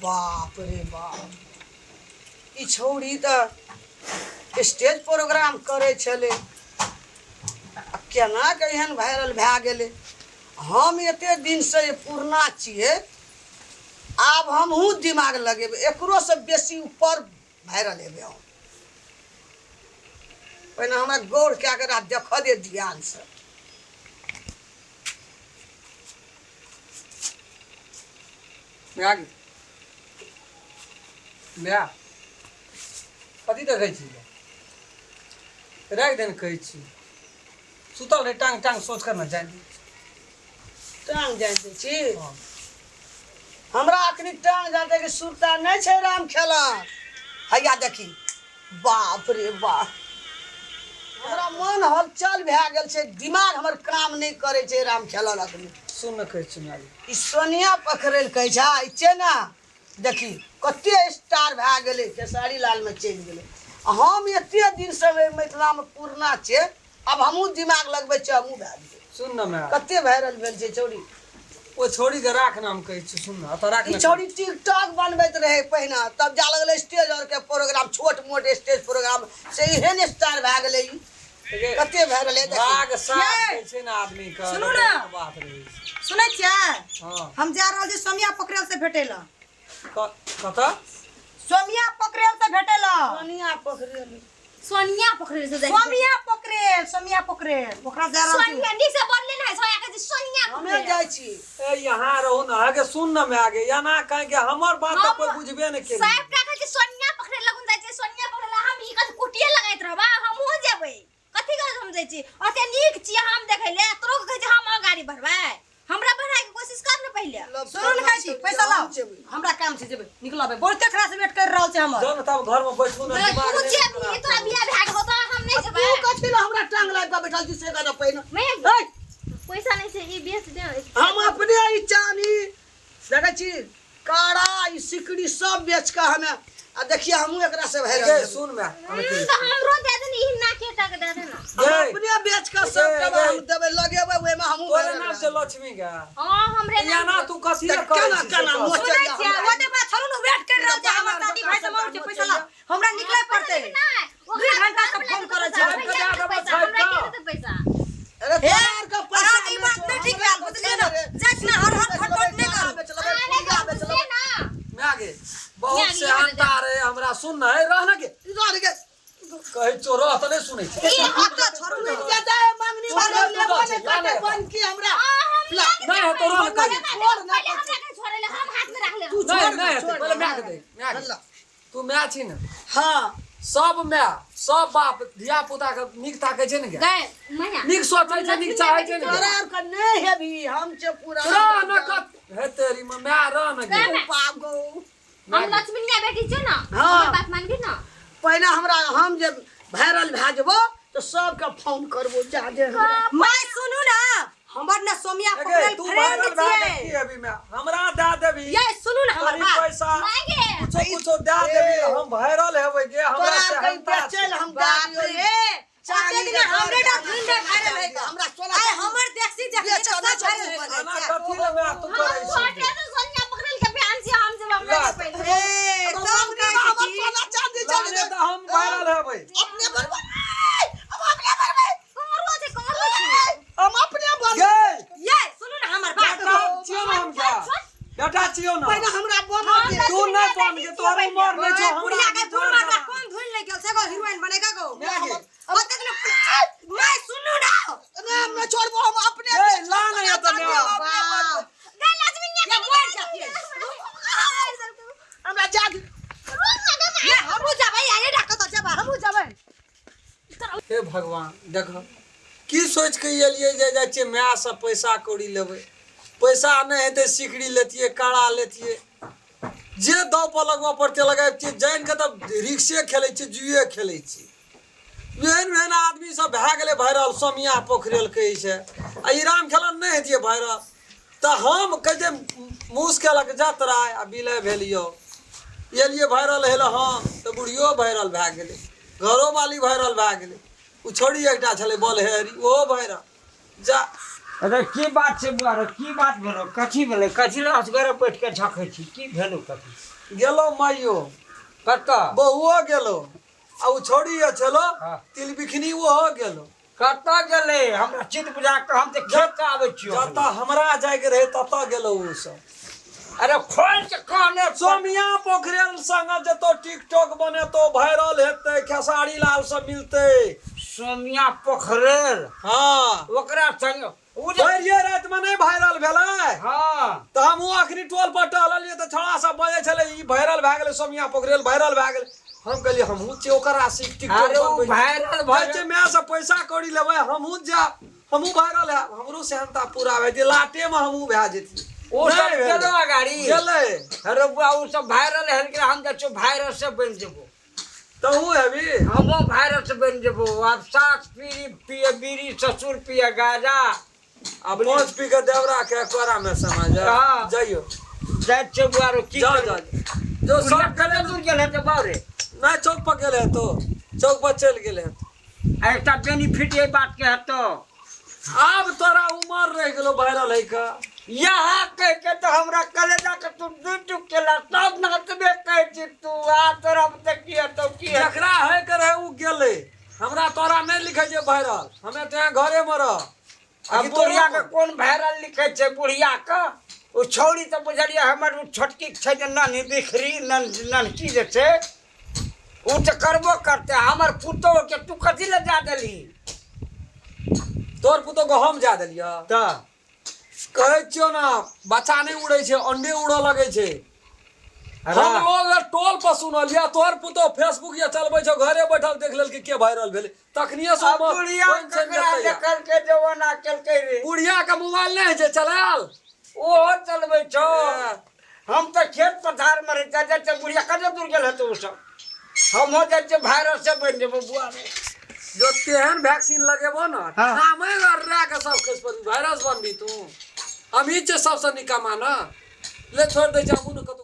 बाप रे बाप, ई छौड़ी तो स्टेज प्रोग्राम करे छले, केना के एहन वायरल भए गेले। हम एते दिन से पुरना छिए, आब हमहूँ दिमाग लगेबै, एकरो से बेसी ऊपर वायरल हेबै हम। पहिने हमरा गौर कए के देख दे ध्यान से। कथी देखै छी? राखि देने कहै छी, सुतल रहे टांग टांग सोच कर ना जान टांग जान दै छी। हमरा अखनी टांग जानते कि सुरता नहीं छै राम खेला। हैया देखी, बाप रे बाप, हमरा मन हलचल भए गेल छै, दिमाग हमर काम नहीं करे छै राम खेला अखनी। सुन न कहै छी नारी, ई सोनिया पकड़े कहै छै, छै ना देखी कते स्टार भए गेलै, खेसारी लाल में चलि गेलै। हम एते दिन से मिथिला में पुरना छै, अब हमहूँ दिमाग लगबै छै, हमहूँ भए जेबै। सुन न मैं कते वायरल भेल छै छौड़ी। ओ छोड़ी के राख नाम कहै छी। सुन न त राख ई न छौड़ी टिकटॉक बनबैत रहे पहिने, तब जा लगले स्टेज और के प्रोग्राम, छोट मोट स्टेज प्रोग्राम से एहन स्टार भए गेलै। ई कते वायरल है भाग साथ देखी। दै छै ना आदमी का। सुनू ना, बात रही छै। सुनै छियै? हां हम जा रहल छी सोमिया पोखरेल से भेटे ला। कत? सोमिया पोखरेल से भेटे ला। सोनिया पकड़े सोनिया पोखरेल से जाई। सोमिया पोखरेल ओकरा जा रहल छी। सोनिया नी से बोलले ना सोया के सोनिया हमे पोखरेल जाइ छी। ए यहाँ रहू न, आगे सुन न मैं आगे या ना कह के हमर बात तो कोई बुझबे न के। साहब का के सोनिया पोखरेल लगन जाई छै। सोनिया पोखरेल हम ई कत कुटिया लगाइत रहबा, हम हो जेबै। कथि कर हम जाई छी, ओते नीक छी हम देखै ले, तोरो कहै छै हम गाड़ी भरबै। हमरा बढ़ाए के कोशिश कर न पहिले। सुनू न कहै छी, पैसा लाओ, हमरा काम छै, जेबै निकलबै। बहुते खरा से वेट कर रहल छै हमर। जब तब घर में बैठू न, दिमाग तू जे भी तो बिया भाग होता हम नहीं जेबै। तू कथि ला हमरा टांग लाग के बैठल छी से कह पहिने। मैं ए, पैसा नहीं छै, ई बेच दे। हम अपने ई चानी देखै छी, काड़ा ई सिकड़ी सब बेच के हमे आ देखिए हमहू एकरा से भैर ए सुन मैं तो हमरो दे दे ई ना केटा के दे दे ना। हम अपने बेच के सब के हम देबै, लगेबै ओइ में हमहू तोरे नाम से लक्ष्मी का। हां हमरे या ना तू कथि ले करे केना केना छी? मोच सुनै छियै? ओते बात छोड़ू न, वेट कर रहल छै हमर दादी भाई से मांग छै पैसा लाओ। हमरा निकले पड़ते। 2 घंटा से फोन करे छै। हमरा के पैसा। अरे हे तोर का पैसा ई बात नहीं ठीक है, बुझलिए ना? जात ना हर हर खटखट नहीं करू। ले ना मैं आगे बहुत से अंतर है हमरा। सुन न है रहना के इधर के कहे चोरो त नहीं सुनै छै। ई हत्ता छोड़ू न। ज्यादा मांगनी वाले लेबो ने कटे बन की हमरा नहीं है तो रोह कर। छोड़ ना के छोड़ ले, हम हाथ में रख ले। तू नहीं छोड़ नहीं है छोड़ पहले मैं के दे मैं अल्लाह। तू मैं छी न। हां सब मैं सब बाप धिया पुता के निक ताकै छै न गे। गए मैया निक सोचै छै, निक चाहै छै न गे। तोरा का नहीं है भी हम से पूरा रह न कत है तेरी में मैं रह न गे। पागो। हम लक्ष्मी ने बेटी छ ना, हाँ। हमर बात मान के ना। पहिने हमरा हम जे वायरल भए जेबो तो सबके फोन करबो जा जे मैं सुनू ना, हमर ना सोमिया गे पोखरेल तू फ्रेंड वायरल भए छियै। की अभी मैं हमरा दे देबी। ये सुनू ना हमर तोरी बात। पैसा मांगे कुछो कुछो दे देबी, हम वायरल हेबै गे। हमरा तोरा से कहीं हंता बेचल हम बाप गाड़ी रे, चाचे दिन हमरे डा ढूंढे वायरल है का। हमरा सोना आय हमर देखसी देखले तो सब वायरल है खाना का। कथि ले मैं तू करे हम छी? छोटे तो सोनिया पोखरेल के बयान से हम जब हमरा ला। के पहले ए तो तुम कह हमर छी सोना चांदी चल रहने तो हम वायरल हेबै। अपने बनबो हम अपने बनबै करो छे हम अपने बनबै गे ये सुनू ना हमर बात। बेटा छियो न हम क्या बेटा छियो न। पहिने हमरा बनबै तू नहीं बन के तोर उमर नहीं छो हमरा। पुरिया के फूल मारला कौन धुन ले गेल से गो हीरोइन बनेगा गो। ओते दिन मैं सुनू ना। नाम न छोड़बो हम अपने ए, ला नहीं है तो मैं। गए लक्ष्मी ने ये मर जाती है। हमरा जा ये हमहु जाबै, आये डाको तो जाबा हमहु जाबै। हे भगवान देखो की सोच के एलिए जे जाइ छियै माय से पैसा कौड़ी लेबै। पैसा नहीं हेतै सिकड़ी लेतिए, काड़ा लेतिए, जे दो पलगवा पड़ते लगाबतिए। जान के तब रिक्शे खेलै छी, जुए खेलै छी। एहन आदमी सब भए गेलै वायरल। सोमिया पोखरेल कहै छै आ ई राम खेलन नहीं हेतिए वायरल तऽ हम कहै मूस केलक यात्रा आ विलय भेलियो एलिए वायरल हेल। हाँ तऽ बुढ़ियो वायरल भए गेलै, घरो वाली वायरल भए गेलै, उ छोड़ी एकटा छलै बलहेरी ओहो वायरल जा। अरे की बात छै बुआरो, की बात भेलो, कथी भेलै, कथी लए असगरे बैठ के झखै छी, की भेलो कथी? गेलो माइयो कत्ता बहुओ गेलो आ उ छोड़ी छलो हाँ। तिल बिखनी ओहो गेलो कत्ता गेले हमरा चित बुझा के हम ते खेत से आबै छियो जता हमरा जाय के रहे तता गेलो उ सब अरे खोल के कहने सोमिया पोखरेल संग जतो टिकटॉक बने तो वायरल हेते खेसारी लाल सब मिलते सोमिया पोखरेल हाँ ओकरा संग उ जे ये रात में नहीं वायरल भेलै हां तो हम अखनी टोल पर टहलिए तो छोड़ा सब बजे छले ई वायरल भए गेलै सोमिया पोखरेल वायरल भए गेलै हम कहलिए हमहू छै ओकरा सीख टिकटॉक अरे उ बनबै वायरल बच्चे में से पैसा कौड़ी लेबै हमहू जा हमहू वायरल है हमरो सेहनता पूरा भए जे लाटे में हमहू भए जेती उ सब गेलो गाड़ी गेलै अरे बुआ उ सब वायरल है कि हम जे वायरल से बन जेबो तो हूँ हेबी हमो वायरल से बन जेबो अब सास पीरी पिए बीड़ी ससुर पिए गाजा अब पहुंच पी के देवरा के कोरा में समझ हाँ। जाइयो जाय छै बुआरो की जाओ करबो? जाओ जो सब सब कने दूर गेल है बारे नहीं चौक पर गेले तो चौक पर चल गेले एकटा बेनिफिट ये बात के हतो अब तोरा उमर रह गेलो वायरल है का यहाँ कह के तो हमरा कलेजा के तू दू टुक केला तब नतबे कह छी तू आ तोरा तक की हतो की है जकरा है करे उ गेले हमरा तोरा नहीं लिखे जे वायरल हमें तो यहाँ घरे में रह अब बुढ़िया के कौन वायरल लिखे छै बुढ़िया के ओ छौड़ी तो बुझलिए हमर उ छोटकी छै जे नानी बिखरी ननकी जे छै उ तो करबो करते हमर पुतो के तू कथी ले जा देली तोर पुतो को हम जा देलिया त कहै छियो ना बच्चा नहीं उड़े छै अंडे उड़ो लगे छै हम लोग टोल पर सुनलिया तोर पुतो फेसबुक या चलबै छौ घरे बैठल देख लेल कि के वायरल भेले तखनिए से अब बुढ़िया ककरा देखल के जवाना केलकै रे बुढ़िया का मोबाइल नहीं है चलाल ओहो चलबै छौ हम तो खेत पथार में रहते जाते बुढ़िया कते दूर गेल हेतौ उ सब हम हो जाते वायरस से बन जेबो बुआ रे जो तेहन वैक्सीन लगेबो ना हाँ। नामे रा के सब केस पर वायरस बनबी तू हम ही सबसे निकामा ना ले छोड़ दे जामू न कतो